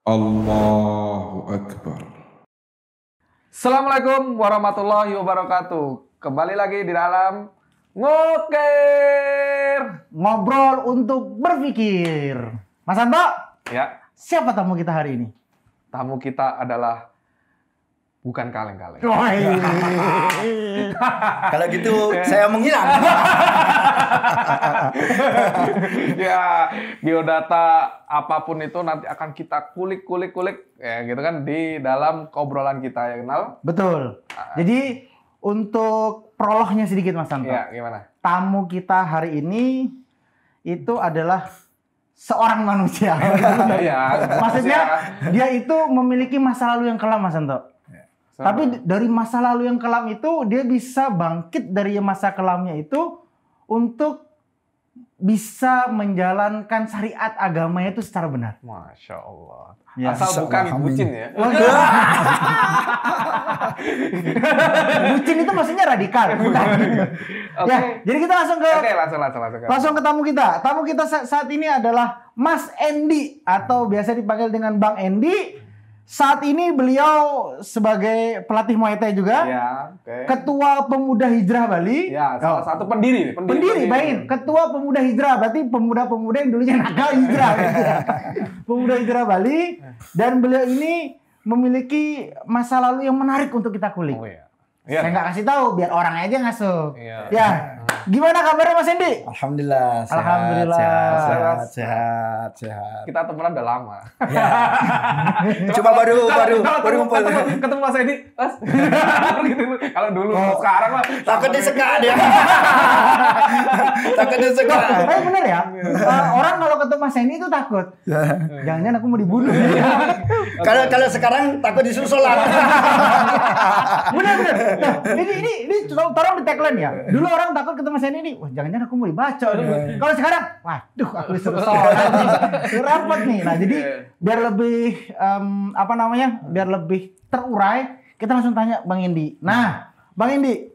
Allahu Akbar. Assalamualaikum warahmatullahi wabarakatuh. Kembali lagi di dalam Ngukir. Ngobrol untuk berpikir. Mas Anto, Ya, siapa tamu kita hari ini? tamu kita adalah bukan kaleng-kaleng. Kalau gitu saya menghilang. Ya, biodata apapun itu nanti akan kita kulik ya gitu kan di dalam obrolan kita ya kenal. Betul. Jadi untuk prolognya sedikit Mas Anto. Ya, gimana? Tamu kita hari ini itu adalah seorang manusia. Ya, Maksudnya dia itu memiliki masa lalu yang kelam Mas Anto. Tapi dari masa lalu yang kelam itu dia bisa bangkit dari masa kelamnya itu untuk bisa menjalankan syariat agamanya itu secara benar. Masya Allah. Ya. Asal bukan bucin ya. Bucin itu maksudnya radikal, bukan? Oke. Ya, jadi kita langsung ke Oke, langsung. ke tamu kita. Tamu kita saat ini adalah Mas Endi atau biasa dipanggil dengan Bang Endi. Saat ini beliau sebagai pelatih Muay Thai juga, Ya, oke. Ketua Pemuda Hijrah Bali. Ya, salah satu pendiri nih, Pendiri, baik. Ketua Pemuda Hijrah, berarti pemuda-pemuda yang dulunya nakal hijrah. Gitu ya. Pemuda Hijrah Bali. Dan beliau ini memiliki masa lalu yang menarik untuk kita kulik. Oh iya. Iya. Saya nggak kasih tahu, biar orang aja ngasuk. Iya. Ya, gimana kabarnya Mas Endi? Alhamdulillah. Sehat, Alhamdulillah. sehat. Kita temenan udah lama. Ya. Cuma baru ngumpul. Ketemu Mas Edi, Mas. Gitu. Kalau dulu, sekarang mah Takut disekat dia. Takut disekat. Tapi bener ya, orang kalau ketemu Mas Endi itu takut. Jangan-jangan aku mau dibunuh. Kalau sekarang takut disusul lah. Bener. Nah, ini tolong di tagline ya. Dulu orang takut ketemu Mas Endi ini, wah jangan-jangan aku mau dibaca. Kalau sekarang, waduh aku disuruh sholat nih. Rapat nih. Nah jadi biar lebih biar lebih terurai, kita langsung tanya Bang Endi. Nah, Bang Endi,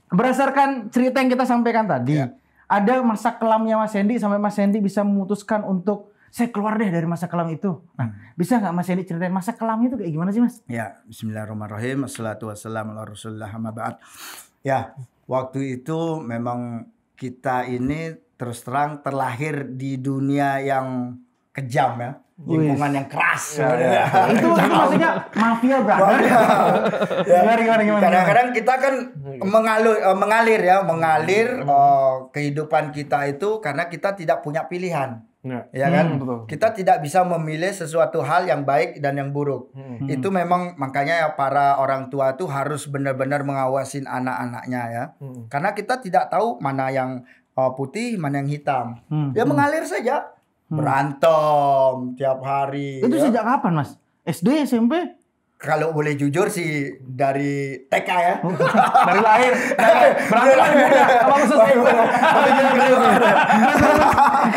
berdasarkan cerita yang kita sampaikan tadi, ada masa kelamnya Mas Endi sampai Mas Endi bisa memutuskan untuk saya keluar deh dari masa kelam itu. Nah, bisa nggak Mas Endi ceritain masa kelamnya itu kayak gimana sih Mas? Ya, bismillahirrahmanirrahim. Assalatu wassalamu ala rasulillah amma ba'd. Ya, waktu itu memang kita ini terus terang terlahir di dunia yang kejam ya. Lingkungan yang keras. Itu maksudnya mafia brother. Gimana? Kadang-kadang kita kan mengalir kehidupan kita itu karena kita tidak punya pilihan. Ya kan? betul. Kita tidak bisa memilih sesuatu hal yang baik dan yang buruk. Itu memang makanya ya para orang tua tuh harus benar-benar mengawasin anak-anaknya ya. Karena kita tidak tahu mana yang putih, mana yang hitam. Ya mengalir saja. Berantem tiap hari. Itu ya. sejak kapan Mas? SD, SMP? Kalau boleh jujur sih dari TK ya. Dari lahir.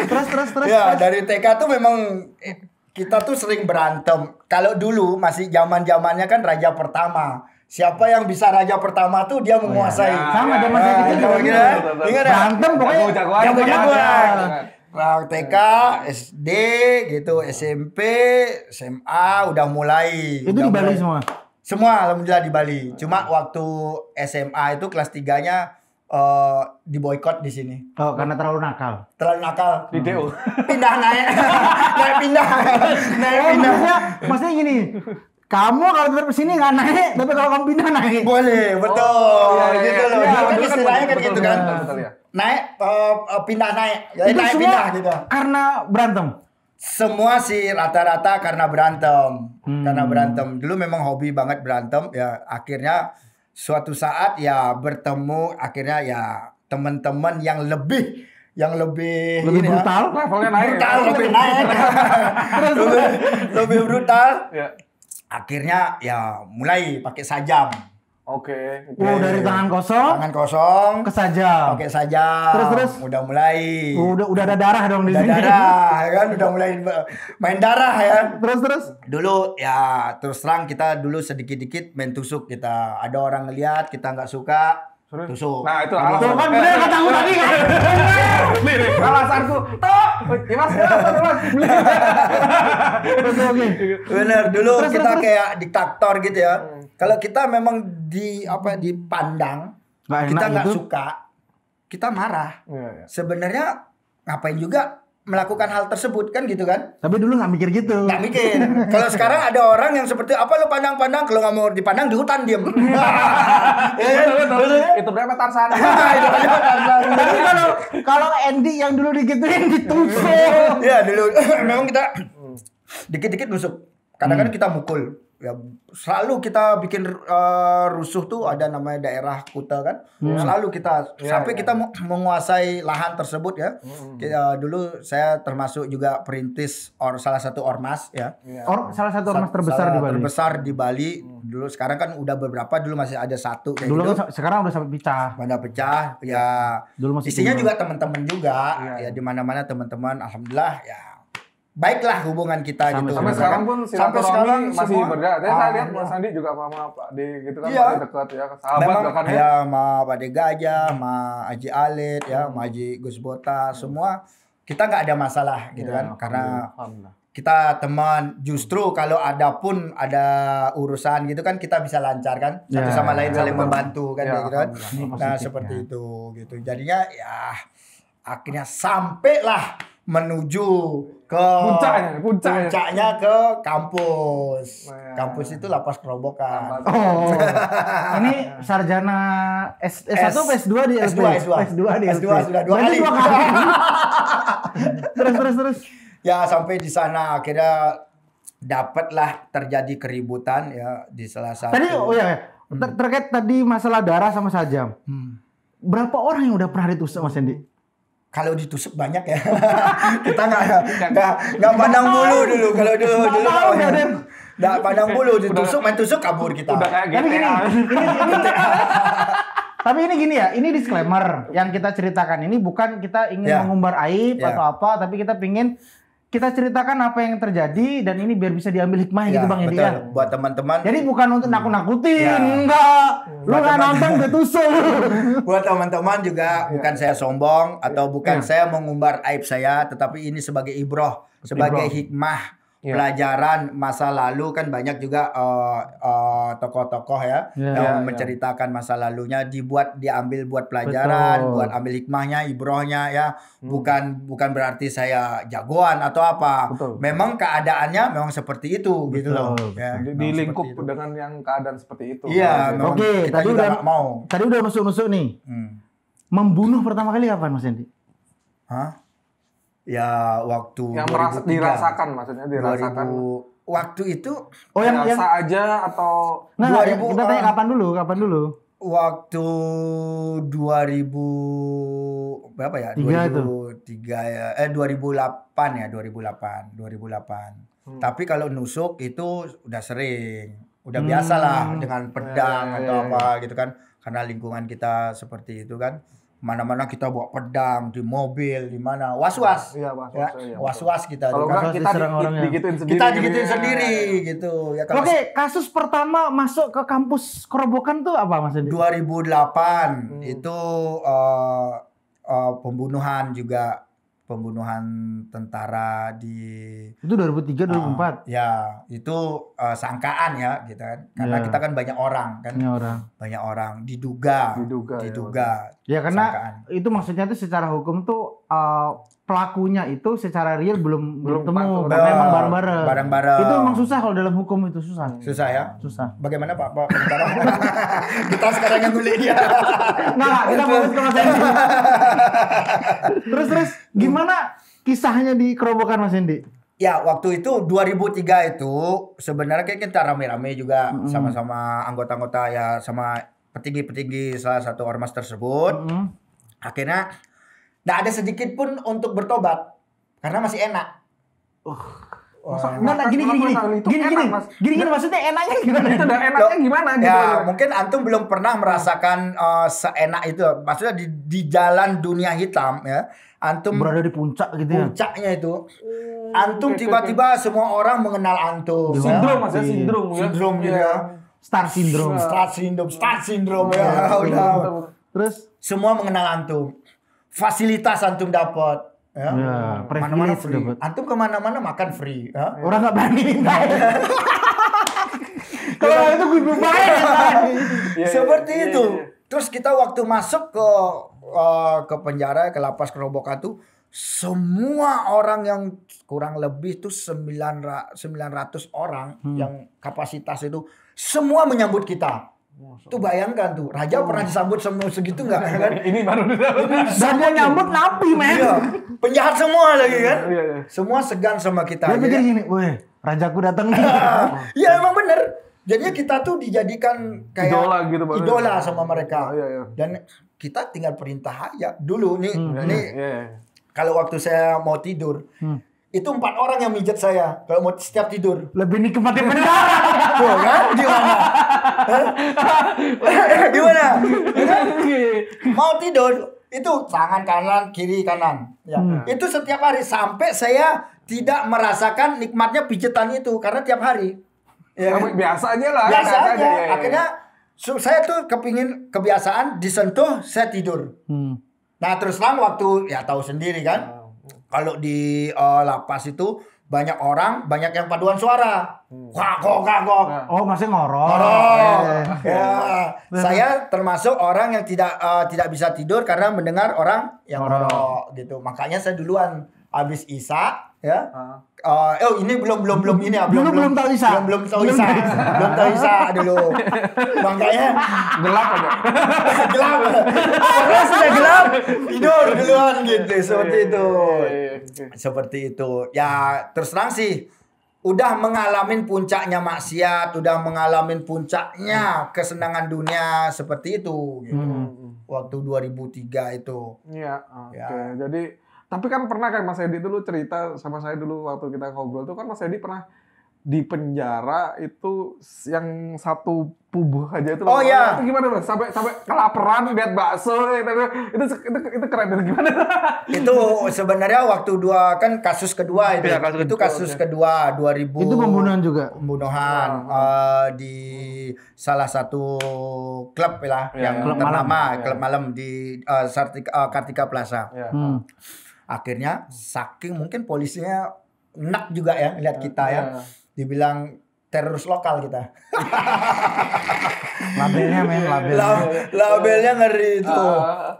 Terus. Ya, dari TK tuh memang kita tuh sering berantem. Kalau dulu masih zaman-zamannya kan raja pertama. Siapa yang bisa raja pertama tuh dia menguasai. Sama zaman saya kecil juga gitu. Ingat ya? Berantem pokoknya jago-jagoan. Nah, TK, SD gitu, SMP, SMA udah mulai. Itu di Bali semua? Semua alhamdulillah di Bali. Cuma waktu SMA itu kelas 3-nya diboykot di sini. Oh, karena terlalu nakal. Terlalu nakal. Di DO. Pindah naik. Naik pindah. Maksudnya gini. Kamu kalau tetap sini nggak naik, tapi kalau kamu pindah naik. Boleh, betul. Gitu loh. Iya, Dulu kan betul, istilahnya kan betul, gitu kan. betul, ya. Naik pindah naik. Jadi Itu naik semua pindah gitu. karena berantem. Semua sih rata-rata karena berantem. Karena berantem. Dulu memang hobi banget berantem. Ya akhirnya suatu saat ya bertemu akhirnya ya teman-teman yang lebih ini brutal. ya. Levelnya naik. Brutal lebih naik. lebih brutal. Ya. Akhirnya ya mulai pakai sajam. Oke. Dari tangan kosong Tangan kosong ke sajam. pakai sajam. Terus. Udah mulai. Udah ada darah dong di Udah sini. darah ya kan udah mulai main darah ya. Terus. Dulu ya terus terang kita dulu sedikit-dikit main tusuk kita. Ada orang ngeliat kita nggak suka tusuk. Nah, itu Tuh alasan. kan bener kata aku tadi kan. Nih, alasanku. Toh, Mas, Mas. Oke. Bener, dulu Terus, kita terus. kayak diktator gitu ya. Kalau kita memang dipandang, Nggak enak kita nggak gitu. suka, kita marah. Iya, iya. Sebenarnya ngapain juga melakukan hal tersebut kan gitu kan? Tapi dulu nggak mikir gitu. Nggak mikir. Kalau sekarang ada orang yang seperti apa lo pandang-pandang, kalau nggak mau dipandang di hutan diem. Betul. Itu berapa Tarzan? Tapi kalau Andy yang dulu digituin ditusuk. Ya dulu memang kita dikit-dikit nusuk. Kadang-kadang kita mukul. Ya selalu kita bikin rusuh tuh ada namanya daerah Kuta kan. Selalu kita sampai kita menguasai lahan tersebut ya. Dulu saya termasuk juga perintis salah satu ormas ya. Salah satu ormas terbesar di Bali. Terbesar di Bali. Dulu sekarang kan udah beberapa, dulu masih ada satu kayak Dulu gitu. kan sekarang udah sampai pecah. Pada pecah ya. Dulu masih Isinya dulu. juga teman-teman juga ya di mana-mana teman-teman alhamdulillah ya. Baiklah hubungan kita Sampai- gitu. Sampai Sampai sekarang pun Sampai silaturahmi sekarang masih semua- berjalan. Saya lihat Alhamdulillah. Mas Andi juga sama Pak De gitu kan Iya. masih dekat ya, sahabat Memang bahkan ya. ya sama Pak De Gajah, sama Haji Alit ya, sama Haji Gus Bota, semua kita nggak ada masalah gitu Iya, kan, karena alhamdulillah. kita teman. Justru kalau ada urusan gitu kan kita bisa lancar kan, satu Ya, sama lain ya, saling betul. membantu kan, Ya, gitu kan. Ini Nah positifnya. seperti itu gitu. Jadinya ya akhirnya sampailah menuju ke puncaknya ke kampus. Nah. Kampus itu lapas Kerobokan. Oh, ini sarjana S1 atau S2 di LP? S2 di S2 LP. sudah 2 Berarti kali. 2 kali. Terus. Ya sampai di sana akhirnya dapatlah terjadi keributan ya di salah satu. Tadi terkait tadi masalah darah sama sajam. Berapa orang yang udah pernah ditusuk Mas Andy? Kalau ditusuk banyak ya. Kita nggak pandang bulu dulu. Kalau dulu nggak pandang bulu, ditusuk main tusuk kabur kita. Udah kayak Tapi gini, GTA. tapi ini gini ya, ini disclaimer yang kita ceritakan ini bukan kita ingin Ya. mengumbar aib Ya. atau apa, tapi kita pingin kita ceritakan apa yang terjadi dan ini biar bisa diambil hikmahnya gitu Bang Edi betul. ya. Buat teman-teman. Jadi bukan untuk nakut-nakutin, Ya. enggak. Lu nggak Teman-teman. nonton gue tusuk. Buat teman-teman juga bukan saya sombong atau bukan saya mengumbar aib saya, tetapi ini sebagai ibroh, sebagai hikmah. Pelajaran masa lalu kan banyak juga tokoh-tokoh ya yang menceritakan masa lalunya, diambil buat pelajaran, buat ambil hikmahnya, ibrohnya ya. Bukan berarti saya jagoan atau apa. Betul. Memang keadaannya memang seperti itu gitu loh. Ya, Di memang lingkup seperti itu. dengan yang keadaan seperti itu. Iya, memang Oke, kita tadi juga udah nggak mau. Tadi udah nusuk-nusuk nih. Membunuh pertama kali kapan Mas Andy? Hah? Ya waktu Yang 2003. dirasakan maksudnya dirasakan. 2000 waktu itu Oh yang biasa aja atau Nah, 2000, kita tanya kapan dulu? waktu 2000 berapa ya? Tiga 2003 ya. 2008 ya, 2008. Tapi kalau nusuk itu udah sering. Udah biasa lah dengan pedang atau apa gitu kan. Karena lingkungan kita seperti itu kan. Mana-mana kita bawa pedang di mobil, di mana was-was. Iya, was-was, Ya, iya, was-was kita. kalau kan. enggak kita diserang orangnya. digituin sendiri. Kita digituin sendiri gitu ya. Kalau Oke, kasus pertama masuk ke kampus Kerobokan tuh apa Mas Andy? 2008 itu pembunuhan tentara di Itu 2003 2004. ya itu sangkaan ya gitu kan, karena Ya. kita kan banyak orang kan, Ini orang. banyak orang diduga Ya karena sangkaan. itu maksudnya tuh secara hukum tuh pelakunya itu secara real belum temu Belum karena emang bareng-bareng. bareng-bareng. Itu emang susah kalau dalam hukum itu susah. Susah ya. Susah. Bagaimana Pak pengacara? Kita sekarang yang ngulik dia. Nah, kita fokus ke Mas Andy. Terus gimana kisahnya di Kerobokan Mas Andy? Ya, waktu itu 2003 itu sebenarnya kayak kita rame-rame juga sama-sama anggota-anggota ya, sama petinggi-petinggi salah satu ormas tersebut. Akhirnya nggak ada sedikit pun untuk bertobat karena masih enak. Nah, gini, maksudnya enaknya gimana? Itu udah enaknya gimana gitu. Ya, mungkin antum belum pernah merasakan seenak itu. Maksudnya di jalan dunia hitam ya. Antum Berada di puncak gitu ya. puncaknya itu. Antum tiba-tiba semua orang mengenal antum. Sindrom Mas ya, sindrom ya. Sindrom gitu ya. Star syndrome. Start syndrome ya. Udah. Terus? Semua mengenal antum. Fasilitas antum dapat. Ya. Mana-mana privilege free. dapat. Antum kemana-mana makan free. Ya. Orang nggak berani minta. Kalau itu gue belum bayar. Seperti itu. Terus kita waktu masuk ke penjara, ke lapas Kerobokan tuh, semua orang yang kurang lebih tuh 900 orang yang kapasitas itu semua menyambut kita. Tuh bayangkan tuh, Raja pernah disambut semua segitu nggak kan? Ini baru Dan dia nyambut napi, men. Iya, penjahat semua lagi kan? Iya. Semua segan sama kita. Dia pikir gini, weh, rajaku datang nih. Iya emang bener. Jadinya kita tuh dijadikan kayak Idola gitu, Pak. idola sama mereka. Iya. Dan kita tinggal perintah aja. Dulu nih, Iya. kalau waktu saya mau tidur, itu 4 orang yang mijet saya kalau mau setiap tidur. Lebih nikmat di penjara. Tuh kan? Gimana? Gimana? Mau tidur itu tangan kanan, kiri, kanan. Ya. Itu setiap hari sampai saya tidak merasakan nikmatnya pijetan itu karena tiap hari. Ya. Biasa aja lah. Biasa aja. Iya. Akhirnya saya tuh kepingin kebiasaan disentuh saya tidur. Nah terus terang waktu ya tahu sendiri kan. Kalau di lapas itu banyak orang, banyak yang paduan suara. Kagok. Oh, masih ngorok. Ya. Saya termasuk orang yang tidak bisa tidur karena mendengar orang yang ngorok gitu. Makanya saya duluan habis Isya ya. Ini belum ini ya, belum tahu Isya. Belum tahu Isya dulu. Makanya Gelap aja. gelap. Karena sudah gelap, tidur duluan gitu. Seperti itu. Seperti itu. Ya, terus terang sih udah mengalamin puncaknya maksiat, udah mengalamin puncaknya kesenangan dunia seperti itu gitu. Waktu 2003 itu. Iya, oke. Jadi tapi kan pernah kan Mas Edi dulu cerita sama saya dulu waktu kita ngobrol tuh kan Mas Edi pernah di penjara itu yang satu pubuh aja itu. Oh iya. Itu gimana Mas? Sampai kelaparan lihat bakso itu keren itu gimana? Itu sebenarnya waktu kasus kedua itu. Ya, Itu kasus kedua 2000. Itu pembunuhan juga. Pembunuhan di salah satu klub lah yang klub ternama, malam. klub malam di Kartika Plaza. Ya. Akhirnya saking mungkin polisinya enak juga ya lihat kita ya. Dibilang teroris lokal kita. Labelnya men, Labelnya ngeri itu.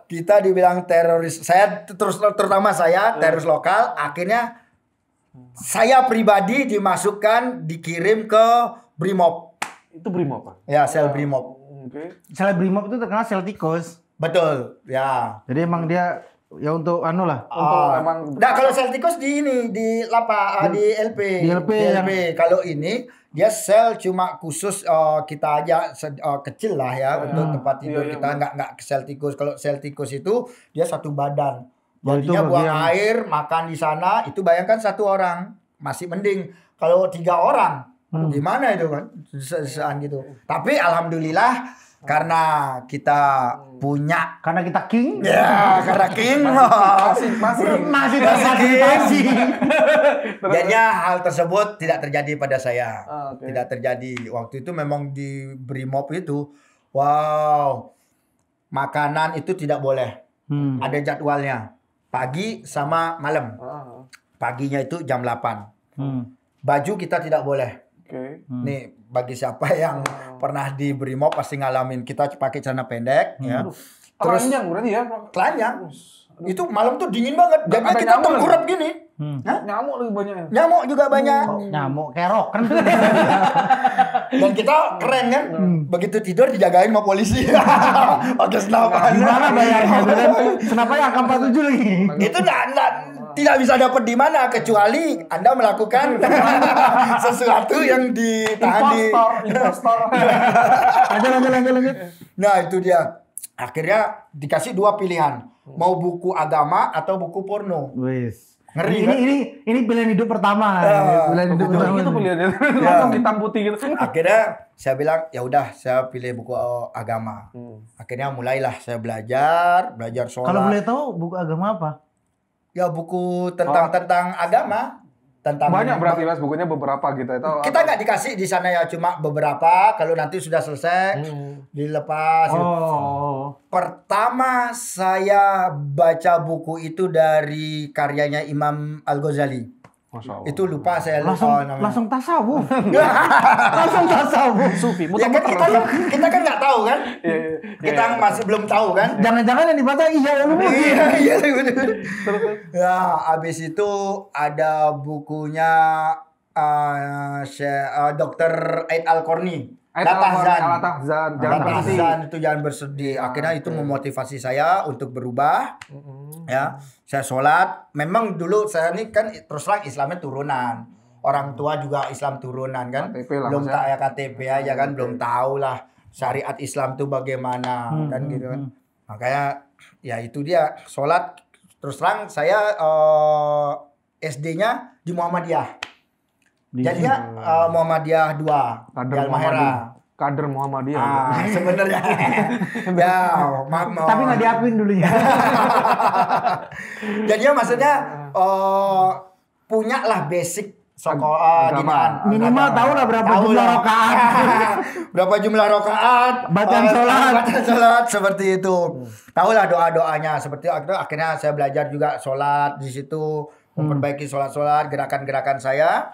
Kita dibilang teroris. Saya terutama saya teroris lokal. Akhirnya saya pribadi dikirim ke Brimob. Itu Brimob Pak? Ya, sel Brimob. Oke. Sel Brimob itu terkenal sel tikus. Betul, ya. Jadi emang dia ya untuk anu lah. Emang Nah, kalau sel tikus di LP. Di LP yang... Kalau ini dia sel cuma khusus kita aja kecil lah ya untuk tempat tidur kita nggak sel tikus. Kalau sel tikus itu dia satu badan. Jadinya buang air, makan di sana, itu bayangkan 1 orang. Masih mending. Kalau 3 orang, gimana itu kan? Sesaan gitu. Tapi alhamdulillah karena kita punya, karena kita king. ya karena king Masih terfasilitasi. jadinya hal tersebut tidak terjadi pada saya. Oke. Tidak terjadi. Waktu itu memang di Brimob itu, wow, makanan itu tidak boleh. Ada jadwalnya. Pagi sama malam. Paginya itu jam 8. Baju kita tidak boleh. Oke. Nih bagi siapa yang pernah di Brimob pasti ngalamin, kita pakai celana pendek ya. Terus Telanjang berarti ya? telanjang. Itu malam tuh dingin banget. Jadinya ada kita nyamuk tengkurap gini. Nyamuk lebih banyak. Nyamuk juga banyak. Nyamuk kerok kan. Dan kita keren kan. Begitu tidur dijagain sama polisi. Pakai senapan. Gimana bayarnya tuh kan? Kenapa yang AK-47 lagi? Itu tidak bisa dapat di mana kecuali Anda melakukan sesuatu yang ditahan di Impostor. Lanjut. Nah, itu dia. Akhirnya dikasih 2 pilihan. Mau buku agama atau buku porno. Wis. Ngeri, Ini pilihan hidup pertama. Pilihan hidup pertama. Gitu pilihannya. Langsung hitam putih gitu. Akhirnya saya bilang, ya udah saya pilih buku agama. Akhirnya mulailah saya belajar sholat. Kalau boleh tahu buku agama apa? Ya buku tentang agama. Banyak berarti Mas bukunya beberapa gitu itu. Kita nggak dikasih di sana ya, cuma beberapa. Kalau nanti sudah selesai dilepas. Oh. Pertama saya baca buku itu dari karyanya Imam Al-Ghazali. Masya Allah. Itu lupa saya namanya. Langsung tasawuf. Langsung tasawuf. Sufi. Ya kan kita kan nggak tahu kan? Kita masih belum tahu kan? Jangan-jangan yang dibaca iya lu. Iya benar. Ya, habis itu ada bukunya Dr. Aid Al-Qarni. La tahzan. Itu jangan bersedih. Akhirnya itu memotivasi saya untuk berubah. Ya, saya sholat. Memang dulu saya ini kan terus terang Islamnya turunan. Orang tua juga Islam turunan kan. KTP lah, belum Mas, tak ya KTP aja kan, belum tahu lah syariat Islam tuh bagaimana kan gitu kan. Makanya ya itu dia sholat. Terus terang saya SD-nya di Muhammadiyah. Jadi ya Muhammadiyah 2 di Halmahera. Kader Muhammadiyah. Sebenarnya. Ya, maaf. Tapi nggak diakuin dulunya. Jadi ya maksudnya punya lah basic agama. Minimal tahu lah berapa jumlah rakaat. Berapa jumlah rakaat. Bacaan sholat seperti itu. Tahu lah doa-doanya seperti itu. Akhirnya saya belajar juga sholat di situ. Memperbaiki sholat-sholat, gerakan-gerakan saya.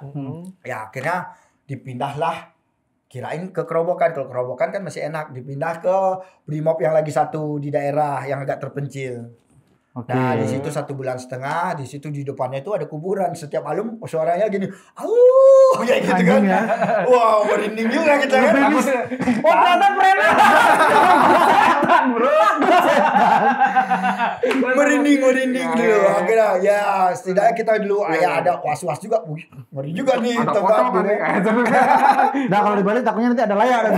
Ya akhirnya dipindahlah. Kirain ke Kerobokan. Kalau Kerobokan kan masih enak. Dipindah ke Brimob yang lagi satu di daerah yang agak terpencil. Okay. Nah di situ 1,5 bulan. Di situ di depannya itu ada kuburan. Setiap malam suaranya gini, kayak gitu kan. Ya? Wow, merinding juga kita kan. Oh ternyata preman. merinding dulu. Akhirnya ya setidaknya kita dulu ya ada was-was juga. Wih, ngeri juga nih tempat gitu. Nah kalau di Bali takutnya nanti ada layar.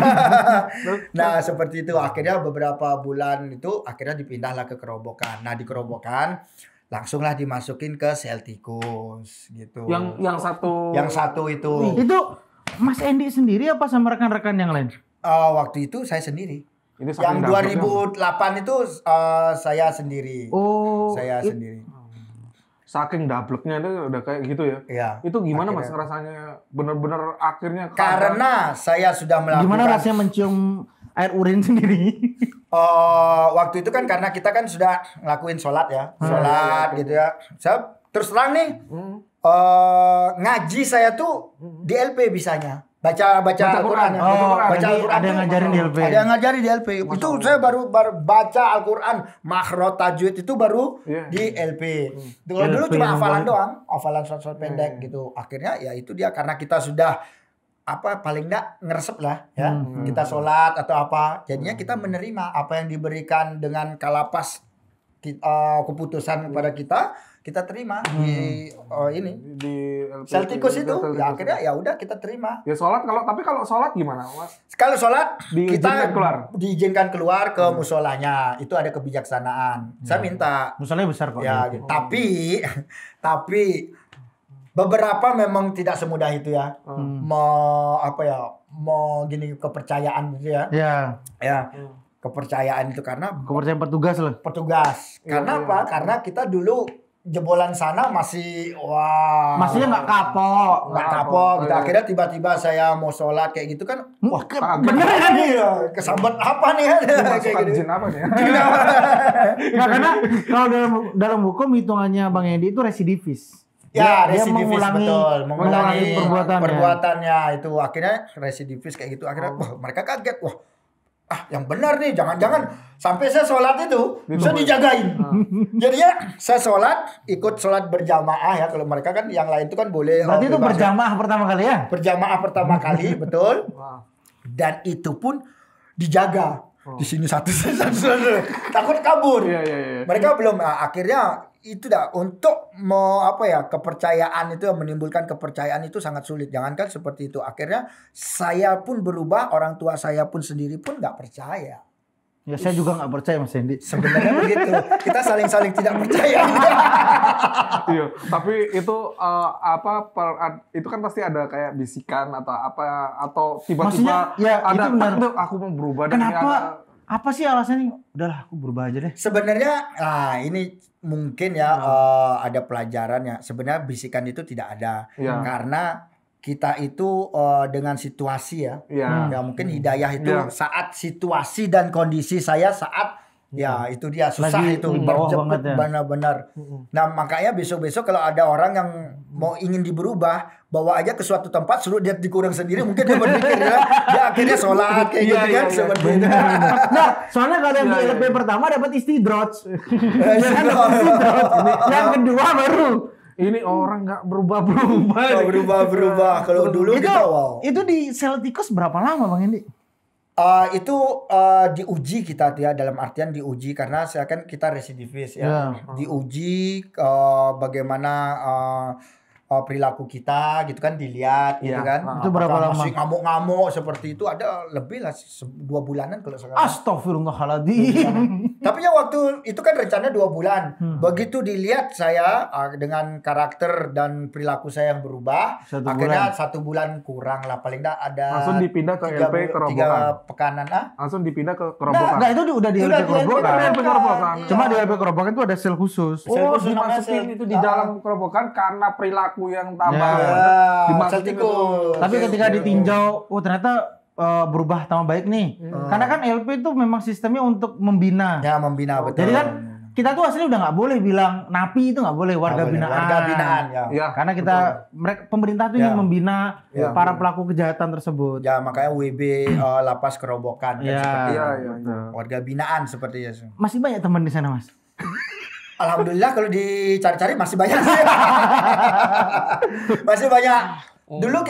Nah seperti itu. Akhirnya beberapa bulan itu akhirnya dipindahlah ke Kerobokan. Nah di Kerobokan langsunglah dimasukin ke sel tikus gitu. Yang satu itu. Itu Mas Endi sendiri apa sama rekan-rekan yang lain? Waktu itu saya sendiri. Yang 2008 itu saya sendiri. Saya sendiri. Saking dableknya itu udah kayak gitu ya. Iya. Itu gimana Mas rasanya bener-bener akhirnya karena saya sudah melakukan. Gimana rasanya mencium air urin sendiri? Waktu itu kan karena kita kan sudah ngelakuin sholat ya. Sholat gitu ya. Saya terus terang nih. Ngaji saya tuh di LP bisanya. Baca Al-Quran. Baca Al-Quran. Ada yang ngajarin di LP. Ada yang ngajarin di LP. Itu saya baru baca Al-Quran. Makhraj tajwid itu baru di LP. Dulu cuma hafalan doang. Hafalan short pendek gitu. Akhirnya ya itu dia. Karena kita sudah paling enggak ngeresep lah ya. Kita sholat atau apa. Jadinya kita menerima apa yang diberikan dengan kalapas keputusan kepada kita terima di sel tikus itu. Ya akhirnya ya udah kita terima. Ya sholat kalau sholat gimana Mas? Kalau sholat kita diizinkan keluar ke musolanya. Itu ada kebijaksanaan. Saya minta. Musolanya besar kok. Ya, tapi beberapa memang tidak semudah itu ya. Mau gini kepercayaan gitu ya. Iya. Ya. Kepercayaan itu karena kepercayaan petugas loh. Petugas. Karena apa? Karena kita dulu jebolan sana masih masih nggak kapok gitu. Akhirnya tiba-tiba saya mau sholat kayak gitu kan, beneran nih kesambet apa nih kayak gitu. Jin apa nih? Nggak, karena kalau dalam hukum hitungannya Bang Endi itu residivis. Ya, residivis betul, mengulangi perbuatannya itu akhirnya residivis kayak gitu. Akhirnya mereka kaget, yang benar nih, jangan-jangan sampai saya sholat itu saya dijagain. Jadi ya saya sholat, ikut sholat berjamaah ya. Kalau mereka kan yang lain itu kan boleh. Berarti itu berjamaah pertama kali ya? Berjamaah pertama kali, betul. Dan itu pun dijaga. Di sini satu takut kabur. Mereka belum. Akhirnya itu untuk kepercayaan itu menimbulkan kepercayaan itu sangat sulit. Jangankan seperti itu. Akhirnya saya pun berubah, orang tua saya pun sendiri pun nggak percaya. Ya saya juga nggak percaya Mas Endi. Sebenarnya begitu. Kita saling-saling tidak percaya. Iya, tapi itu itu kan pasti ada kayak bisikan atau tiba-tiba ada aku mau berubah. Kenapa? Apa sih alasannya? Udahlah aku berubah aja deh. Sebenarnya ini mungkin ya ada pelajarannya. Sebenarnya bisikan itu tidak ada karena kita itu dengan situasi ya mungkin hidayah itu saat situasi dan kondisi saya saat Ya, itu dia susah Lagi itu di bawah berjepit banget ya. benar-benar. Nah, makanya besok-besok kalau ada orang yang mau ingin berubah, bawa aja ke suatu tempat suruh dia dikurang sendiri, mungkin dia berpikir ya, dia akhirnya sholat kayak gitu kan seperti itu. Nah, soalnya kalau yang di LP pertama dapat istidroj. Yang kedua baru. Ini orang nggak berubah-berubah. Berubah-berubah. Kalau dulu kita wow. Itu di sel tikus berapa lama Bang Endi? Itu diuji kita ya, dalam artian diuji karena saya kan kita residivis ya. Diuji bagaimana perilaku kita gitu kan, dilihat gitu kan. Itu berapa lama? Masih ngamuk-ngamuk seperti itu, ada lebih lah 2 bulanan kalau sekarang. Astagfirullahaladzim. Tapi ya waktu itu kan rencana 2 bulan. Begitu dilihat saya dengan karakter dan perilaku saya yang berubah, akhirnya 1 bulan kurang lah, paling enggak ada. Langsung dipindah ke LP Kerobokan. 3 pekanan Langsung dipindah ke Kerobokan. Nah, itu udah di LP Kerobokan. Iya. Cuma di LP Kerobokan itu ada sel khusus. Oh, dimasukin itu di dalam Kerobokan karena perilaku yang tambah. Dimasukin itu. Tapi ketika ditinjau, oh ternyata berubah tambah baik nih. Karena kan LP itu memang sistemnya untuk membina. Ya, membina betul. Jadi kan kita tuh aslinya udah nggak boleh bilang napi itu nggak boleh, warga binaan. Warga binaan ya. Karena kita pemerintah tuh ingin membina para pelaku kejahatan tersebut. Ya, makanya WB Lapas Kerobokan kan seperti itu. Warga binaan seperti itu. Masih banyak teman di sana, Mas? Alhamdulillah kalau dicari-cari masih banyak sih. Masih banyak. Dulu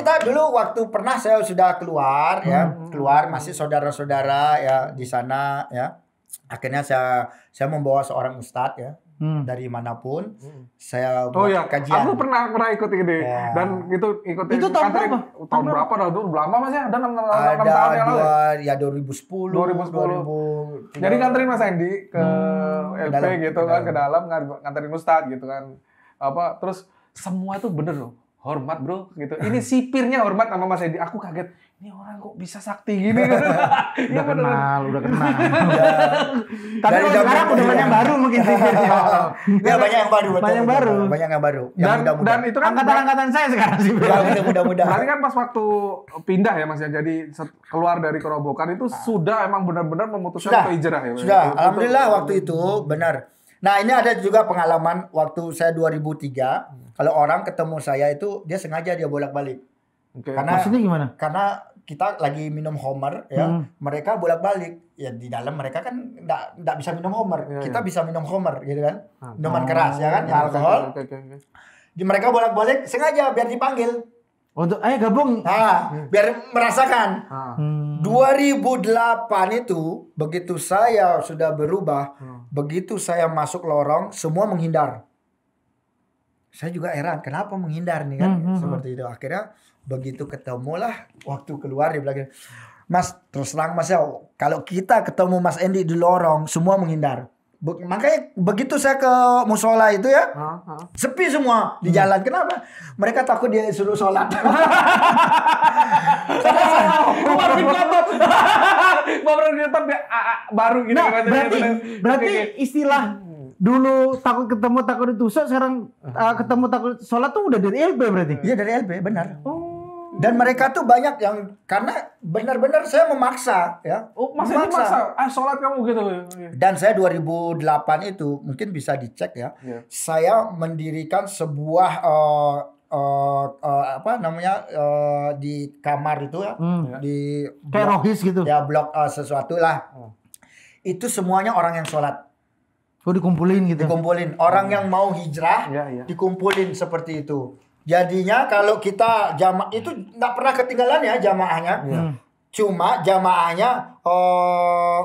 waktu pernah saya sudah keluar ya, keluar masih saudara-saudara ya di sana ya. Akhirnya saya membawa seorang ustadz ya. Dari manapun saya buat kajian. Aku pernah ikut ini dan itu tahun berapa? Tahun berapa dah? Dulu lama Mas ya? Ada 6 ada tahun yang lalu. Ya 2010. Jadi nganterin Mas Endi ke LP gitu kan, ke dalam nganterin Ustadz gitu kan. Terus semua tuh bener loh. Hormat bro gitu. Ini sipirnya hormat sama Mas Endi. Aku kaget. Ini orang kok bisa sakti gini kan? Udah kenal. Tapi kalau sekarang udah banyak baru mungkin sipirnya. Ya banyak yang baru. Banyak yang baru. Dan itu kan angkatan saya sekarang sih. Mudah-mudahan. Berarti kan pas waktu pindah ya Mas ya. Jadi keluar dari Kerobokan itu sudah emang benar-benar memutuskan untuk hijrah ya. Sudah. Alhamdulillah waktu itu benar. Nah, ini ada juga pengalaman waktu saya 2003. Kalau orang ketemu saya itu dia sengaja dia bolak-balik. Karena maksudnya gimana? Karena kita lagi minum Homer ya, mereka bolak-balik. Ya di dalam mereka kan enggak bisa minum Homer. Kita bisa minum Homer gitu kan. Minuman keras ya kan, ya alkohol. Mereka bolak-balik sengaja biar dipanggil. Untuk ayo gabung. Biar merasakan. 2008 itu begitu saya sudah berubah, begitu saya masuk lorong semua menghindar. Saya juga heran kenapa menghindar nih kan seperti itu. Akhirnya begitu ketemulah waktu keluar dia bilang, Mas terus terang Mas ya, kalau kita ketemu Mas Endi di lorong semua menghindar. Makanya begitu saya ke musola itu ya, sepi semua di jalan. Kenapa? Mereka takut dia suruh sholat. Baru gitu. Nah, berarti istilah dulu takut ketemu takut ditusuk, sekarang ketemu takut sholat tuh udah dari LP berarti? Iya dari LP benar. Dan mereka tuh banyak yang karena benar-benar saya memaksa ya. Maksa. Sholat kamu gitu. Dan saya 2008 itu mungkin bisa dicek ya. Saya mendirikan sebuah di kamar itu ya. Di kayak rohis gitu. Ya blok sesuatu lah. Itu semuanya orang yang sholat. Dikumpulin gitu. Dikumpulin. Orang yang mau hijrah dikumpulin seperti itu. Jadinya kalau kita jamaah itu nggak pernah ketinggalan ya jamaahnya. Cuma jamaahnya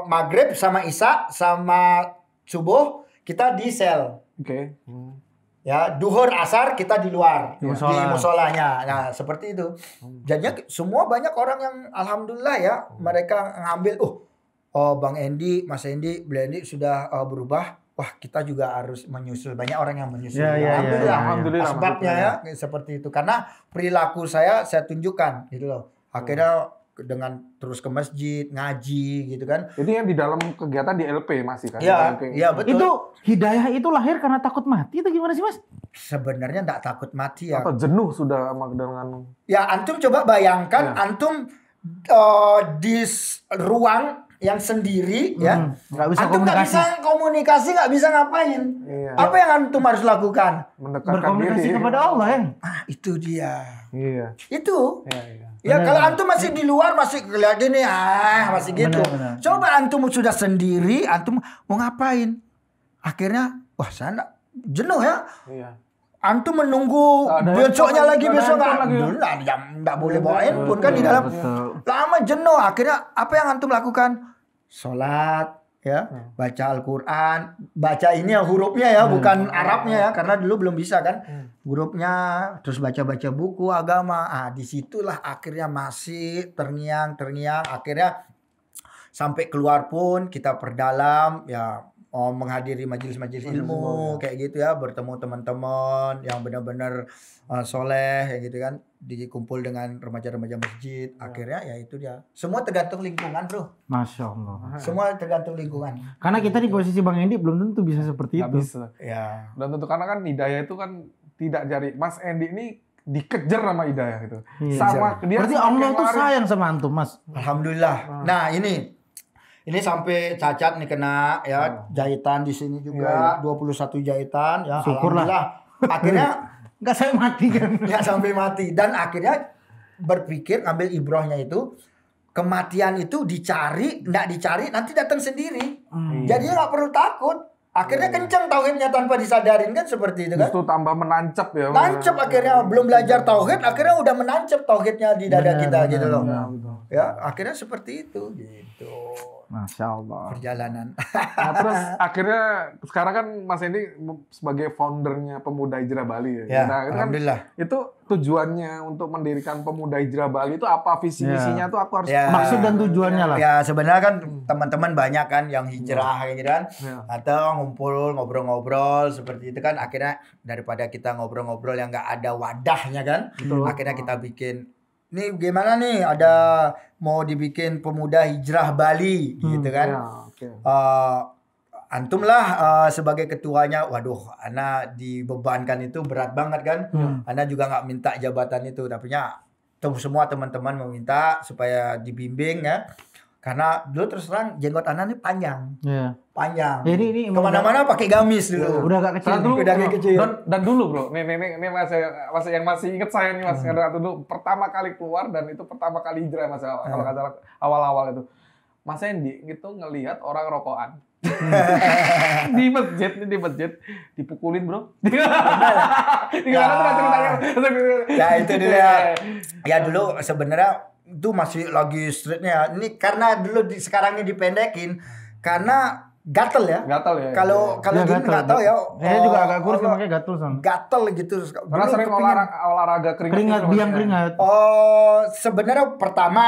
maghrib sama isya sama subuh kita di sel. Ya, duhur asar kita di luar di musolanya. Nah, seperti itu. Jadinya semua banyak orang yang alhamdulillah ya mereka ngambil Bang Endi, Mas Endi, Beli Endi sudah berubah. Wah, kita juga harus menyusul. Banyak orang yang menyusul. Alhamdulillah. Sebabnya ya seperti itu. Karena perilaku saya tunjukkan gitu loh. Akhirnya dengan terus ke masjid, ngaji gitu kan. Jadi yang di dalam kegiatan di LP masih kan? Iya betul. Itu hidayah itu lahir karena takut mati itu gimana sih Mas? Sebenarnya enggak takut mati ya. Atau jenuh sudah dengan... Ya antum coba bayangkan antum di ruang yang sendiri ya, nggak bisa antum nggak bisa komunikasi, nggak bisa ngapain. Iya. Apa yang antum harus lakukan? Mendekatkan berkomunikasi diri. kepada Allah ya. Itu dia. Iya. Itu. Iya, iya. Ya kalau antum masih di luar masih lihat ini masih gitu. Benar. Coba antum sudah sendiri, antum mau ngapain? Akhirnya wah saya jenuh ya. Iya. Antum menunggu Ada besoknya handphone, lagi ada besok handphone lagi. nggak boleh bawa handphone kan di dalam. Betul. Lama jenuh. Akhirnya apa yang antum lakukan? Sholat ya, baca Al-Quran, baca ini ya hurufnya ya, bukan Arabnya ya, karena dulu belum bisa kan hurufnya, terus baca-baca buku agama. Disitulah akhirnya masih terngiang, akhirnya sampai keluar pun kita perdalam ya, menghadiri majelis-majelis ilmu kayak gitu ya, bertemu teman-teman yang benar-benar soleh kayak gitu kan, dikumpul dengan remaja-remaja masjid. Akhirnya ya itu dia. Semua tergantung lingkungan, bro. Masya Allah. Semua tergantung lingkungan. Karena kita di posisi Bang Endi belum tentu bisa seperti Nggak itu. bisa. Ya. Dan tentu karena kan hidayah itu kan tidak jadi. Mas Endi ini dikejar sama hidayah gitu. Iya. Sama dia. Berarti semakin Allah tuh lari. sayang sama antum, Mas. Alhamdulillah. Nah, ini sampai cacat nih kena ya, jahitan di sini juga 21 jahitan ya. Syukurlah. Alhamdulillah. Akhirnya Enggak saya mati kan. ya sampai mati dan akhirnya berpikir ambil ibrahnya itu kematian itu dicari, nggak dicari nanti datang sendiri. Jadi nggak perlu takut. Akhirnya kencang tauhidnya tanpa disadarin kan seperti itu kan. Justru tambah menancap ya. Nancep akhirnya belum belajar tauhid, akhirnya udah menancap tauhidnya di dada kita gitu loh. Ya, akhirnya seperti itu gitu. Masya Allah. Perjalanan. Nah, terus akhirnya sekarang kan Mas Endi sebagai foundernya Pemuda Hijrah Bali ya. Ya, Nah, itu kan alhamdulillah. itu tujuannya untuk mendirikan Pemuda Hijrah Bali itu apa visi misinya tuh aku harus Ya. Maksud dan tujuannya lah. Ya sebenarnya kan teman-teman banyak kan yang hijrah gitu kan. Ya. Atau ngumpul ngobrol-ngobrol seperti itu kan, akhirnya daripada kita ngobrol-ngobrol yang nggak ada wadahnya kan. Akhirnya kita bikin nih gimana nih ada mau dibikin Pemuda Hijrah Bali gitu kan. Ya, oke. Antum lah sebagai ketuanya. Waduh, Ana dibebankan itu berat banget kan. Ana juga nggak minta jabatan itu, tapi semua teman-teman meminta supaya dibimbing ya. Karena dulu terus terang jenggot Ana ini panjang. Iya. Panjang. Ya, ini kemana-mana pakai gamis dulu. Udah agak kecil. Karena dulu, Udah kayak kecil. dan dulu bro, ini masih yang masih inget saya nih mas, karena dulu pertama kali keluar dan itu pertama kali hijrah mas, kalau nggak salah awal-awal itu, Mas Endi itu ngelihat orang rokokan di masjid dipukulin bro. Gimana tuh ceritanya? Ya itu dia. Ya dulu sebenarnya itu masih lagi streetnya. Ini karena dulu sekarang ini dipendekin karena gatel ya. Gatel ya. Kalau Ya, gini gatel, nggak tahu ya. Saya juga agak kurus makanya gatel sama. Gatel gitu. Karena Dulu sering kepingin- olahraga Keringat, gitu, biang Mas, ya. keringat. Oh, sebenarnya pertama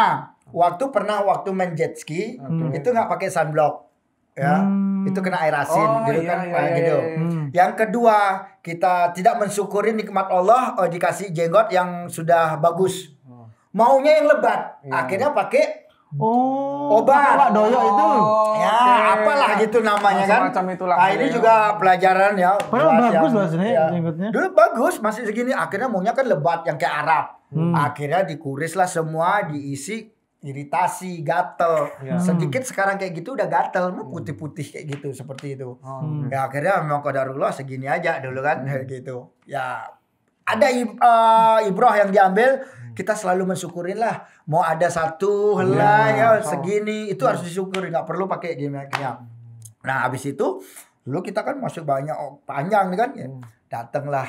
waktu main jet ski itu nggak pakai sunblock. Ya, itu kena air asin Oh, gitu iya, kan. iya, Nah, iya, gitu. iya. Yang kedua, kita tidak mensyukuri nikmat Allah, dikasih jenggot yang sudah bagus. Maunya yang lebat. Iya. Akhirnya pakai Obat. Pak Doyo itu. ya apalah gitu namanya kan. Semacam itulah. Nah, ini juga pelajaran ya. Padahal buat bagus yang- loh sebenarnya ya. jenggotnya. Dulu bagus, masih segini. Akhirnya maunya kan lebat yang kayak Arab. Akhirnya dikuris lah semua, diisi iritasi, gatel. Ya. Sedikit sekarang kayak gitu udah gatel, mau putih-putih kayak gitu seperti itu. Ya akhirnya memang qadarullah segini aja dulu kan gitu. Ya ada ibrah yang diambil, kita selalu mensyukurin lah. Mau ada satu helai ya segini, itu harus disyukuri, nggak perlu pakai gimana. Nah habis itu dulu kita kan masuk banyak panjang nih kan, datanglah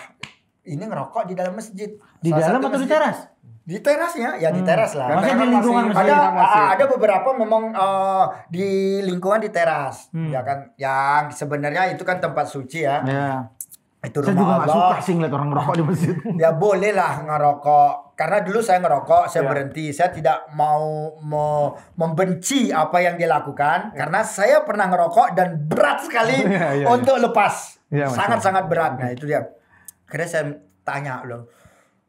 ini ngerokok di dalam masjid. Di Salah dalam satu atau di masjid. teras? Di terasnya, ya di teras lah. Maksudnya di lingkungan Ada beberapa memang di lingkungan di teras, ya kan. Yang sebenarnya itu kan tempat suci ya. Ya. Itu Saya juga rumah nggak suka Allah. sih ngeliat orang merokok di masjid. Ya boleh lah ngerokok. Karena dulu saya ngerokok, saya berhenti. Saya tidak mau membenci apa yang dia lakukan. Karena saya pernah ngerokok dan berat sekali untuk lepas. Iya, Mas. Sangat-sangat berat. Nah itu dia. Akhirnya saya tanya loh.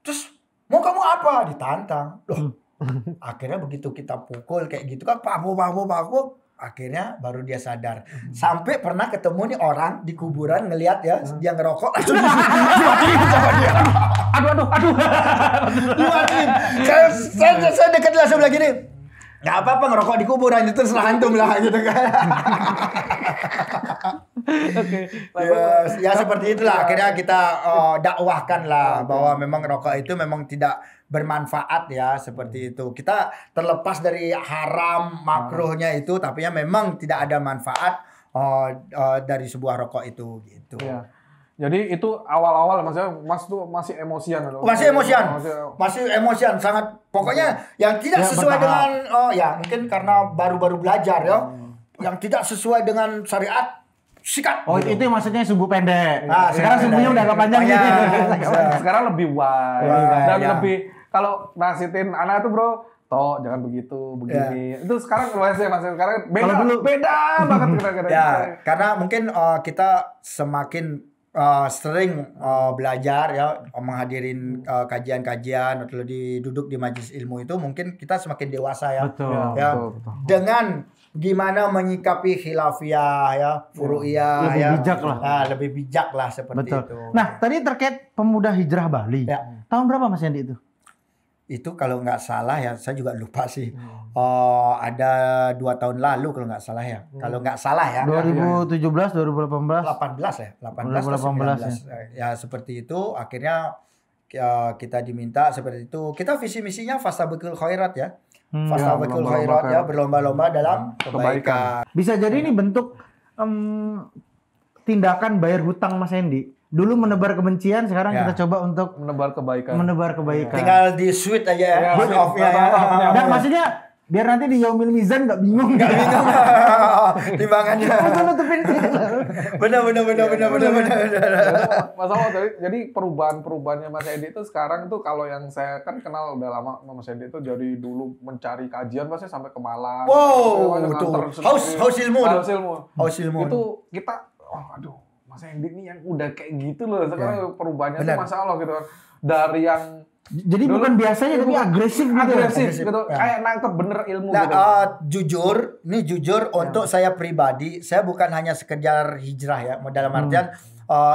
Terus mau kamu apa? Ditantang. Loh. Akhirnya begitu kita pukul kayak gitu kan. Paku. Akhirnya baru dia sadar. Sampai pernah ketemu nih orang di kuburan ngelihat ya. Dia ngerokok. Langsung dimatiin sama dia. Aduh. Dimatiin. Saya dekat langsung bilang gini. Nggak apa-apa ngerokok di kuburan itu terserah antum lah gitu kan. Oke. Ya seperti itulah akhirnya kita dakwahkan lah bahwa memang rokok itu memang tidak bermanfaat ya seperti itu. Kita terlepas dari haram makruhnya itu tapi ya memang tidak ada manfaat dari sebuah rokok itu gitu. Iya. Jadi itu awal-awal maksudnya Mas tuh masih emosian atau? Masih emosian sangat pokoknya yang tidak sesuai dengan ya mungkin karena baru-baru belajar ya. Yang tidak sesuai dengan syariat sikat. Oh itu maksudnya sumbu pendek. Nah, sekarang sumbunya udah agak panjang gitu. Sekarang lebih wide dan lebih kalau nasihatin anak tuh bro, toh jangan begitu, begini. Itu sekarang wise Mas. Sekarang beda banget kadang-kadang. Ya, karena mungkin kita semakin sering belajar ya menghadirin kajian-kajian atau duduk di majelis ilmu itu mungkin kita semakin dewasa ya. Betul. Ya. Betul. Dengan gimana menyikapi khilafiyah ya, furu'iyah lebih ya. bijak lah. Nah, lebih bijak lah seperti Betul. itu. Nah, tadi terkait pemuda hijrah Bali. Ya. Tahun berapa Mas Yandi itu? Itu kalau nggak salah ya, saya juga lupa sih. Ada 2 tahun lalu kalau nggak salah ya. Kalau nggak salah ya. 2017, 2018. 18 ya, 18 atau 19 ya seperti itu. Akhirnya kita diminta seperti itu. Kita visi misinya fastabiqul khairat ya. Fastabiqul khairat ya, berlomba-lomba dalam kebaikan. Bisa jadi ini bentuk tindakan bayar hutang Mas Yandi. Dulu menebar kebencian, sekarang kita coba untuk menebar kebaikan. Tinggal di switch aja ya, on off-nya ya. Dan maksudnya biar nanti di Yaumil Mizan nggak bingung. Timbangannya. Nutupin. Benar. Mas Awal, jadi perubahannya Mas Edi itu sekarang tuh kalau yang saya kan kenal udah lama sama Mas Edi itu dari dulu mencari kajian pasti sampai ke Malang. Wow, betul. Haus ilmu. Itu kita, aduh, Mas Edi ini yang udah kayak gitu loh. Sekarang perubahannya tuh Masya Allah gitu kan. Dari yang jadi dulu, bukan biasanya tapi agresif gitu. Kayak nangkep bener ilmu nah, gitu. Jujur untuk saya pribadi, saya bukan hanya sekedar hijrah ya, dalam artian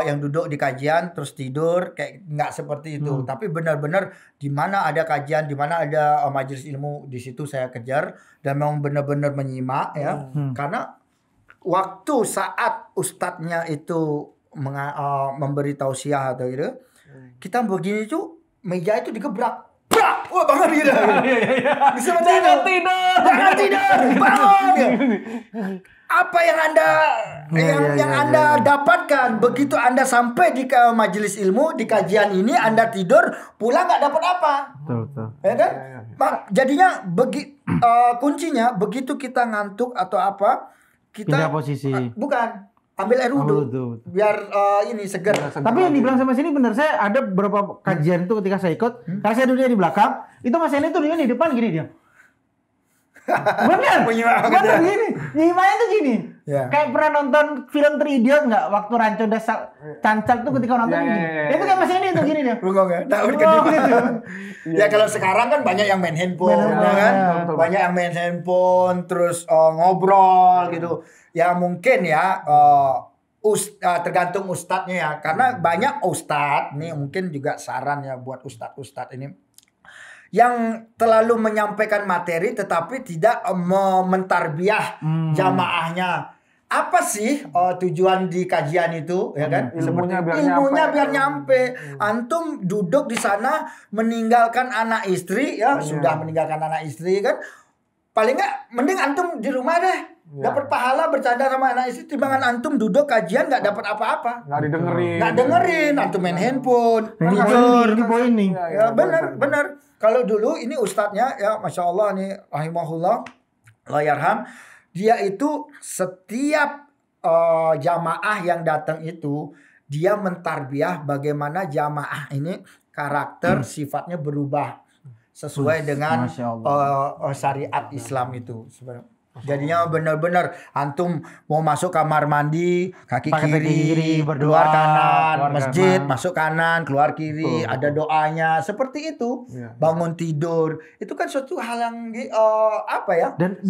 yang duduk di kajian terus tidur kayak nggak seperti itu, tapi benar-benar di mana ada kajian, di mana ada majelis ilmu, di situ saya kejar dan memang benar-benar menyimak ya. Karena waktu saat ustadznya itu memberi tausiah atau gitu, kita begini tuh meja itu digebrak. Brak! Wah, banget gitu. Bisa Jangan tidur, bangun. Apa yang Anda dapatkan begitu Anda sampai di majelis ilmu, di kajian ini Anda tidur, pulang nggak dapat apa. Betul. Ya kan? Jadinya kuncinya begitu kita ngantuk atau apa, kita pindah posisi. Bukan. Ambil air wudhu, biar ini segar. Tapi yang dibilang sama sini benar, saya ada beberapa kajian itu ketika saya ikut, karena saya duduknya di belakang, itu Mas Yandi tuh di depan gini dia. Bener gini, nyimaknya tuh gini. Kayak pernah nonton film 3 Idiot nggak? Waktu Ranco udah cancak tuh ketika nonton gini. Itu kayak Mas Yandi tuh gini dia. Bengong ya? Gitu. Ya kalau sekarang kan banyak yang main handphone, kan? Banyak yang main handphone, terus ngobrol gitu. Ya mungkin ya tergantung ustadznya ya, karena banyak ustadz nih, mungkin juga saran ya buat ustadz ini yang terlalu menyampaikan materi tetapi tidak mentarbiyah jamaahnya. Apa sih tujuan di kajian itu, ya kan? Ilmunya biar nyampe. Antum duduk di sana meninggalkan anak istri ya, sudah meninggalkan anak istri kan. Paling nggak mending antum di rumah deh. Dapat pahala bercanda sama anak istri timbangan antum duduk kajian nggak dapat apa-apa. Nggak dengerin, antum main handphone. Ini poin nih. Ya benar. Kalau dulu ini ustadznya ya Masya Allah nih rahimahullah, Allah yarham, dia itu setiap jamaah yang datang itu dia mentarbiyah bagaimana jamaah ini karakter sifatnya berubah sesuai dengan syariat Islam itu sebenarnya. Jadinya benar-benar antum mau masuk kamar mandi kaki kiri berdoa, keluar kanan, masjid kanan. masuk kanan keluar kiri, ada doanya seperti itu. Bangun tidur itu kan suatu hal yang apa ya, dan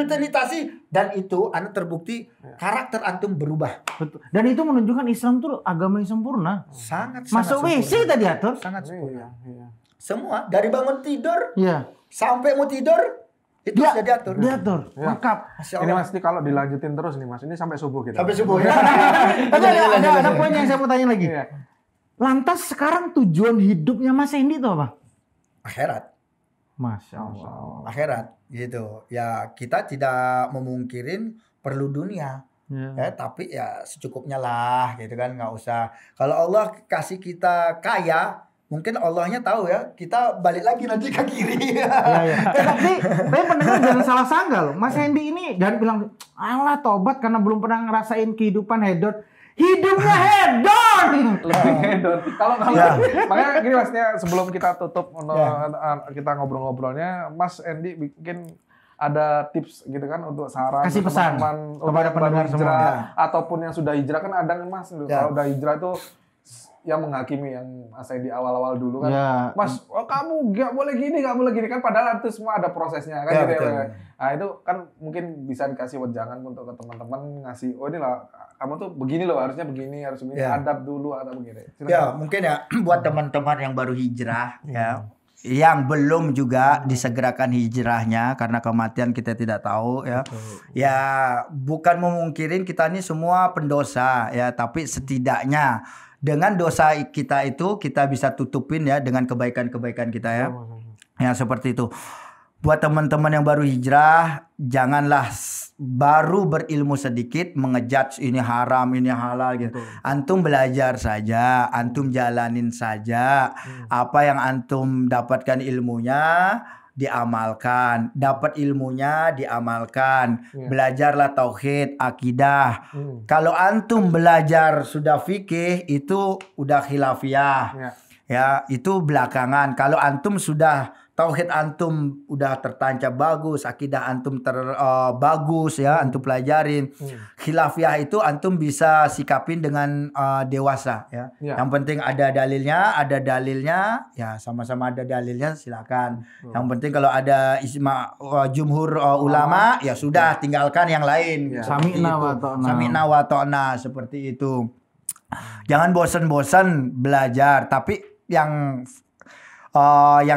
rutinitasnya, dan itu anda terbukti karakter antum berubah. Betul. Dan itu menunjukkan Islam tuh agama yang sempurna. Sangat masuk WC tadi atur sangat sempurna. Semua dari bangun tidur sampai mau tidur itu sudah diatur. Diatur, lengkap. Ini Mas, ini kalau dilanjutin terus nih Mas, ini sampai subuh kita. Sampai subuh ya. Tapi ada poin yang saya mau tanya lagi. Iya. Lantas sekarang tujuan hidupnya Mas Hendy itu apa? Akhirat. Masya Allah. Akhirat gitu. Ya kita tidak memungkirin perlu dunia. Ya, tapi ya secukupnya lah gitu kan, nggak usah. Kalau Allah kasih kita kaya, mungkin Allahnya tahu ya kita balik lagi nanti ke kiri. Tapi pendengar jangan salah sangka loh. Mas Hendy ini jangan bilang alah tobat karena belum pernah ngerasain kehidupan hedon. Hidupnya hedon. Lebih hedon. Kalau makanya gini Mas, sebelum kita tutup kita ngobrol-ngobrolnya, Mas Hendy bikin ada tips gitu kan untuk saran kasih pesan teman-teman kepada pendengar semua ataupun yang sudah hijrah. Kan ada kan Mas, kalau udah hijrah itu yang menghakimi yang saya di awal-awal dulu kan, Mas, kamu nggak boleh gini kan, padahal itu semua ada prosesnya kan gitu ya. Nah itu kan mungkin bisa dikasih wejangan untuk ke teman-teman, ngasih ini lah, kamu tuh begini loh, harusnya begini, harus begini, adab dulu atau begini. Silakan. Ya mungkin ya buat teman-teman yang baru hijrah ya, yang belum juga disegerakan hijrahnya karena kematian kita tidak tahu ya. Ya bukan memungkirin kita ini semua pendosa ya, tapi setidaknya dengan dosa kita itu kita bisa tutupin ya dengan kebaikan-kebaikan kita ya. Ya seperti itu. Buat teman-teman yang baru hijrah, janganlah baru berilmu sedikit mengejudge ini haram, ini halal gitu. Antum belajar saja, antum jalanin saja. Apa yang antum dapatkan ilmunya, diamalkan. Dapat ilmunya, diamalkan. Belajarlah tauhid, akidah. Kalau antum belajar sudah fikih, itu udah khilafiyah. Ya, itu belakangan. Kalau antum sudah tauhid antum udah tertancap bagus, akidah antum bagus ya, antum pelajarin. Khilafiyah itu antum bisa sikapin dengan dewasa ya. Yang penting ada dalilnya, ya sama-sama ada dalilnya silakan. Yang penting kalau ada jumhur ulama ya sudah tinggalkan yang lain. Sami'na wa ta'na seperti itu. Jangan bosan-bosan belajar, tapi yang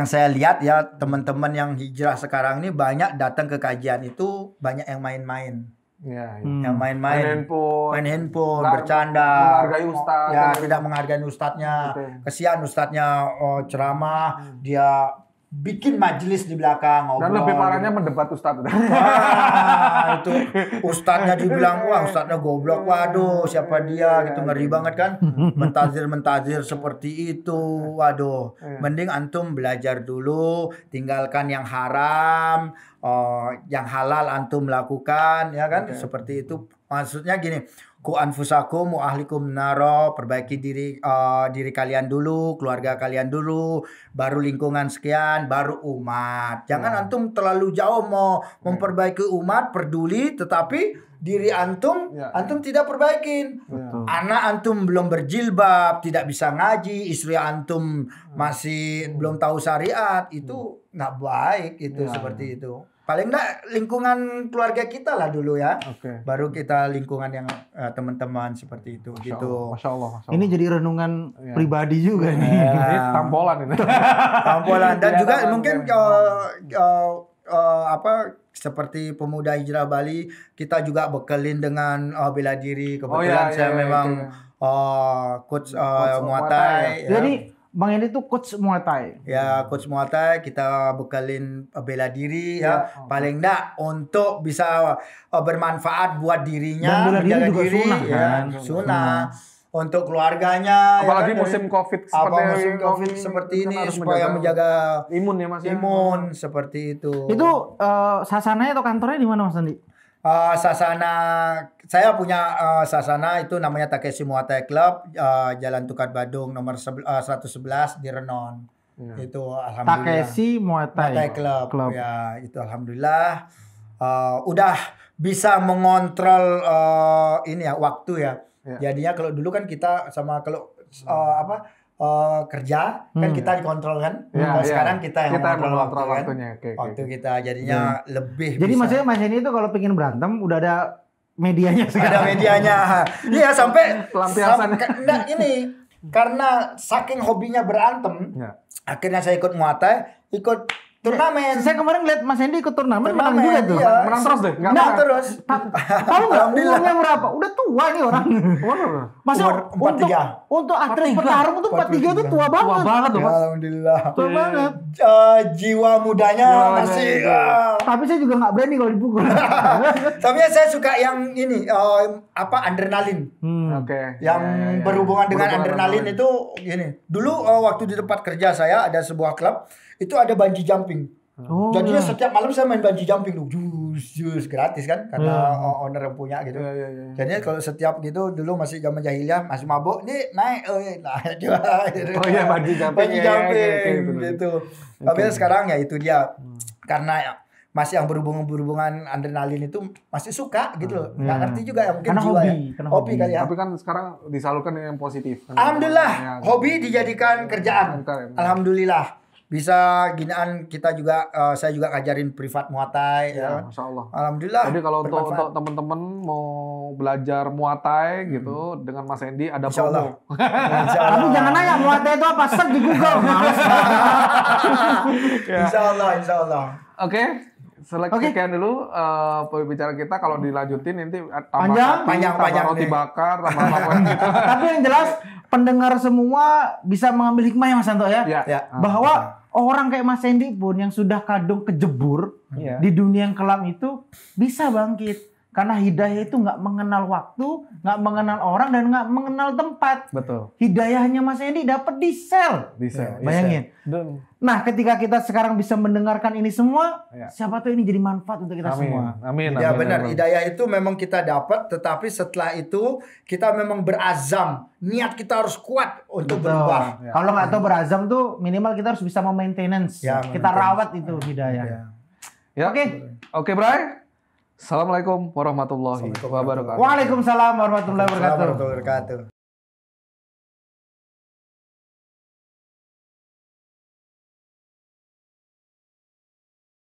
saya lihat ya teman-teman yang hijrah sekarang ini banyak datang ke kajian itu banyak yang main-main. Yang main-main, main handphone, bercanda, menghargai ustaz, ya tidak menghargai ustadznya. Kesian ustadznya ceramah, dia bikin majelis di belakang ngobrol. Dan lebih parahnya mendebat ustadz. Itu ustadznya dibilang wah ustadznya goblok, waduh siapa dia gitu, ngeri banget kan. Mentazir seperti itu, waduh. Mending antum belajar dulu, tinggalkan yang haram, yang halal antum lakukan ya kan. Seperti itu. Maksudnya gini, ku anfusakum wa ahlikum naro, perbaiki diri kalian dulu, keluarga kalian dulu, baru lingkungan sekian, baru umat. Jangan antum terlalu jauh mau memperbaiki umat, peduli, tetapi diri antum tidak perbaikin. Anak antum belum berjilbab, tidak bisa ngaji, istri antum masih belum tahu syariat, itu nggak baik itu seperti itu. Paling enggak lingkungan keluarga kita lah dulu ya. Baru kita lingkungan yang teman-teman seperti itu. Masya Allah. Ini jadi renungan pribadi juga nih. Ini tampolan ini. Tampolan. Dan juga mungkin seperti pemuda hijrah Bali, kita juga bekelin dengan bela diri. Kebetulan saya memang coach Muay Thai. Jadi Bang Hendy tuh coach Muay Thai. Ya, coach Muay Thai, kita bekalin bela diri ya. Paling enggak untuk bisa bermanfaat buat dirinya, menjaga diri sunnah, kan? Sunnah. Untuk keluarganya. Apalagi musim COVID seperti ini supaya menjaga imun ya Mas. Imun seperti itu. Itu sasananya atau kantornya di mana Mas Hendy? Sasana, saya punya sasana itu namanya Takeshi Muay Thai Club, Jalan Tukar Badung nomor 111 di Renon. Itu alhamdulillah. Takeshi Muay Thai Club. Ya, itu alhamdulillah udah bisa mengontrol ini ya waktu ya. Jadinya kalau dulu kan kita sama kalau kerja kan kita dikontrol kan. Sekarang kita yang mengontrol waktunya. Waktu kita jadinya lebih. Jadi maksudnya Mas Hendy itu kalau pengen berantem udah ada medianya sekarang. Ada medianya. Iya sampai pelampiasan. Karena saking hobinya berantem, akhirnya saya ikut Muay Thai, ikut Turnamen. Saya kemarin lihat Mas Hendy ikut turnamen menang juga tuh. Iya. Menang terus deh, nggak Menang pernah. terus. Tahu nggak umurnya berapa? Udah tua nih orang. Waduh. Masa Umur 43. untuk atlet petarung tuh 43 tuh tua Tua banget. banget loh, Mas. Alhamdulillah. Tua banget. Jiwa mudanya masih. Tapi saya juga nggak berani kalau dipukul. Tapi saya suka yang ini adrenalin. Oke. Yang berhubungan dengan Berhubungan adrenalin itu gini. Dulu waktu di tempat kerja saya ada sebuah klub itu ada bungee jumping. Oh. Jadinya setiap malam saya main bungee jumping tuh, jus gratis kan karena owner yang punya gitu. Iya. Jadinya kalau setiap gitu dulu masih zaman jahiliyah masih mabuk nih naik gitu. Oh iya, bungee jumping. Bungee Iya, jumping iya, gitu. Tapi sekarang ya itu dia karena masih yang berhubungan adrenalin itu masih suka gitu loh. Nggak ngerti juga ya mungkin Karena jiwa hobi, ya. karena Hobi kali ya. Tapi kan sekarang disalurkan yang positif. Alhamdulillah, Ya, hobi dijadikan kerjaan. Keren. Alhamdulillah. Bisa ginaan kita juga saya juga ngajarin privat Muay Thai Ya, ya kan. Masya Allah. Alhamdulillah. Jadi kalau untuk bermanfaat. teman-teman mau belajar Muay Thai gitu dengan Mas Hendy ada Insya Allah. promo. Insya Allah. Tapi jangan nanya Muay Thai itu apa, search di Google. Males. Ya. Insya Allah, Insya Allah. Oke. Oke. Sekian dulu pembicaraan kita. Kalau dilanjutin nanti Panjang? Panjang roti nih. bakar, tambah apa gitu. Tapi yang jelas pendengar semua bisa mengambil hikmah ya Mas Santo ya. Ya. Bahwa orang kayak Mas Hendy pun yang sudah kadung kejebur Iya. di dunia yang kelam itu bisa bangkit. Karena hidayah itu nggak mengenal waktu, nggak mengenal orang, dan nggak mengenal tempat. Betul. Hidayahnya Mas Hendy dapat di sel. Bisa. Bayangin. Dan Nah, ketika kita sekarang bisa mendengarkan ini semua, Ya. siapa tahu ini jadi manfaat untuk kita semua. Amin. Ya amin, benar, amin. hidayah itu memang kita dapat, tetapi setelah itu kita memang berazam, niat kita harus kuat untuk berubah. Ya. Kalau nggak tahu berazam tuh minimal kita harus bisa memaintenance. Ya, Kita rawat itu hidayah. Ya. Oke. Oke, Bray. Assalamualaikum warahmatullahi wabarakatuh. Waalaikumsalam warahmatullahi wabarakatuh. Assalamualaikum warahmatullahi wabarakatuh.